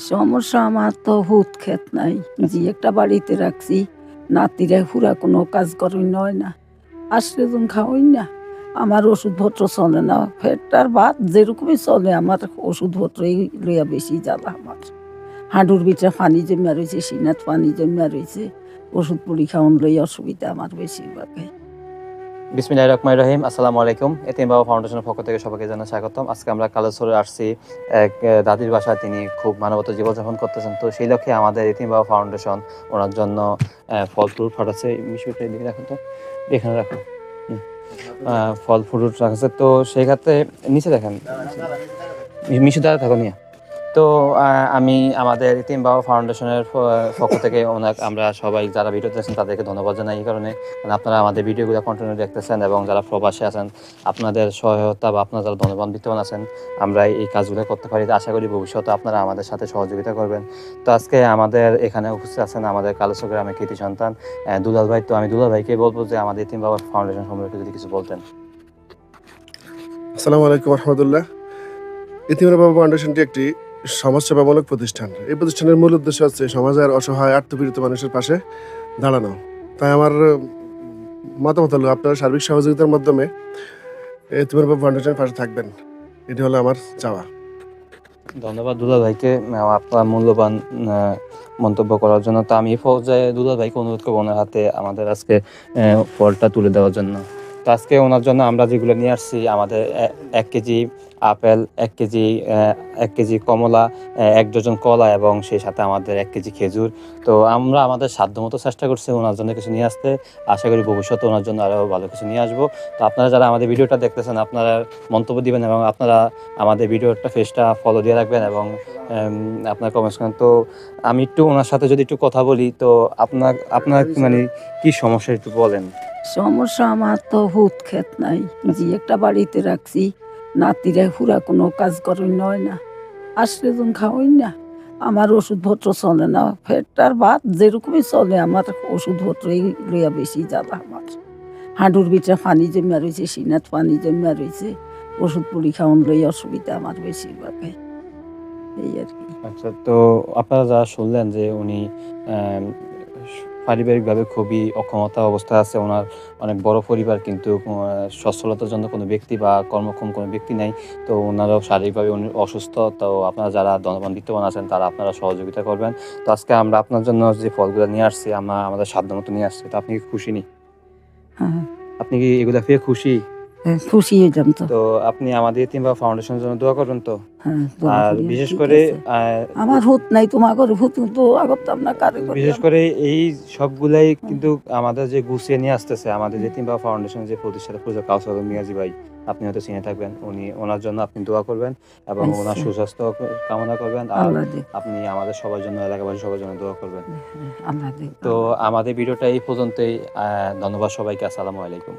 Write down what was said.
সমস্যা আমার তো হুত খেত নাই। জি একটা বাড়িতে রাখছি। নাতিরা হুরা কোনো কাজ করই নয় না। আসলে যখন খাওয়াই না। আমার ওষুধপত্র চলে না। পেটটার ভাত যেরকমই চলে আমার ওষুধপত্র এই লইয়া বেশি জ্বালা আমার। হাঁটুর ভিতরে পানি জমিয়া রইছে, সিনাত পানি জমিয়া রইছে। ওষুধ পুড়ি খাওয়ান লইয়া অসুবিধা আমার বেশিরভাগে। বিসমিল্লাহির রহমানির রহিম। আসসালামু আলাইকুম। এতিম বাবা ফাউন্ডেশনের পক্ষ থেকে সবাইকে জানাই স্বাগতম। আজকে আমরা কালেশ্বরে আসছি এক দাদির বাসায়। তিনি খুব মানবতা জীবনযাপন করতেছেন। তো সেই লক্ষ্যে আমাদের এতিম বাবা ফাউন্ডেশন ওনার জন্য ফল ফ্রুট পাঠাচ্ছে। মিশুটা এদিকে রাখুন তো, এখানে রাখুন। ফল ফ্রুট রাখছে। তো সেই ক্ষেত্রে নিচে দেখেন, মিশু দ্বারা থাকো নিয়ে। তো আমি আমাদের এতিম বাবা ফাউন্ডেশনের পক্ষ থেকে আমরা সবাই যারা ভিডিও দেখছেন তাদেরকে ধন্যবাদ জানাই। এই কারণে আপনারা আমাদের ভিডিওগুলো কন্টিনিউ দেখতেছেন এবং যারা প্রবাসে আছেন আপনাদের সহায়তা বা আপনারা যারা ধন্যবাদ বিত্তবান আছেন আমরা এই কাজগুলো করতে পারি। আশা করি ভবিষ্যতে আপনারা আমাদের সাথে সহযোগিতা করবেন। তো আজকে আমাদের এখানে উপস্থিত আছেন আমাদের কালেশ্বর গ্রামের কৃতি সন্তান দুলাল ভাই। তো আমি দুলাল ভাইকে বলবো যে আমাদের এতিম বাবা ফাউন্ডেশন সম্পর্কে যদি কিছু বলতেন। আসসালামু আলাইকুম রহমতুল্লাহ। এতিম বাবা ফাউন্ডেশনটি একটি সমাজসেবামূলক প্রতিষ্ঠান। এই প্রতিষ্ঠানের মূল উদ্দেশ্য হচ্ছে সমাজের অসহায় আত্মপীড়িত মানুষের পাশে দাঁড়ানো। তাই আমার মতামত হলো আপনারা সার্বিক সহযোগিতার মাধ্যমে এতিম বাবা ফাউন্ডেশনের পাশে থাকবেন। এটি হলো আমার চাওয়া। ধন্যবাদ দুলাল ভাইকে আপনার মূল্যবান মন্তব্য করার জন্য। তো আমি এই পর্যায়ে দুলাল ভাইকে অনুরোধ করবো ওনার হাতে আমাদের আজকে ফলটা তুলে দেওয়ার জন্য। তো আজকে ওনার জন্য আমরা যেগুলো নিয়ে আসছি আমাদের 1 কেজি আপেল, 1 কেজি কমলা, 1 ডজন কলা এবং সেই সাথে আমাদের 1 কেজি খেজুর। তো আমরা আমাদের সাধ্যমতো চেষ্টা করছি ওনার জন্য কিছু নিয়ে আসতে। আশা করি ভবিষ্যতে ওনার জন্য আরও ভালো কিছু নিয়ে আসবো। তো আপনারা যারা আমাদের ভিডিওটা দেখতেছেন আপনারা মন্তব্য দিবেন এবং আপনারা আমাদের ভিডিওটা পেজটা ফলো দিয়ে রাখবেন এবং আপনার কমেন্টস করেন। তো আমি একটু ওনার সাথে যদি একটু কথা বলি, তো আপনার মানে কি সমস্যা একটু বলেন। সমস্যা আমার তো হুত খেত নাই। জি একটা বাড়িতে রাখছি। নাতিরা হুরা কোনো কাজ করই নয় না। আসলে যখন খাওয়াই না। আমার ওষুধপত্র চলে না। পেটটার ভাত যেরকমই চলে আমার ওষুধপত্র এই লইয়া বেশি জ্বালা আমার। হাঁটুর ভিতরে পানি জমিয়া রইছে, সিনাত পানি জমিয়া রইছে। ওষুধ পুড়ি খাওয়ান লইয়া অসুবিধা আমার বেশিরভাগে। এই আরকি। আচ্ছা, তো আপনারা যারা শুনলেন যে উনি আম পারিবারিকভাবে খুবই অক্ষমতা অবস্থায় আছে। ওনার অনেক বড় পরিবার কিন্তু সচ্ছলতার জন্য কোনো ব্যক্তি বা কর্মক্ষম কোনো ব্যক্তি নাই। তো ওনারাও শারীরিকভাবে উনি অসুস্থ। তো আপনারা যারা ধনবান বিত্তবান আছেন তারা আপনারা সহযোগিতা করবেন। তো আজকে আমরা আপনার জন্য যে ফলগুলো নিয়ে আসছি আমরা আমাদের সাধ্যমতো নিয়ে আসছি। তো আপনি কি খুশি নি? হ্যাঁ, আপনি কি এগুলা পেয়ে খুশি? হ্যাঁ খুশি হইলাম তো। তো আপনি আমাদের এতিম বাবা ফাউন্ডেশনের জন্য দোয়া করবেন তো? হ্যাঁ, দোয়া আর করি বিশেষ ঠিক করে আছে। আমার হুত নাই তোমাগর হুত দোয়া করতাম না কারে করি বিশেষ আমি। করে এই সবগুলাই হুম, কিন্তু আমাদের যে গুছিয়ে নিয়ে আসতেছে আমাদের এতিম বাবা ফাউন্ডেশনের যে প্রতিষ্ঠাতা পূজা কাউসার মিয়াজি ভাই, আপনি হয়তো চিনে থাকবেন। ওনার জন্য আপনি দোয়া করবেন এবং ওনার আচ্ছা সুস্বাস্থ্য কামনা করবেন। আর আল্লাহ দেখ। আপনি আমাদের সবার জন্য এলাকাবাসী সবার জন্য দোয়া করবেন। আল্লাহ দেখ তো আল্লাহ। আমাদের ভিডিওটা এই পর্যন্তই। ধন্যবাদ সবাইকে। আসসালামু আলাইকুম।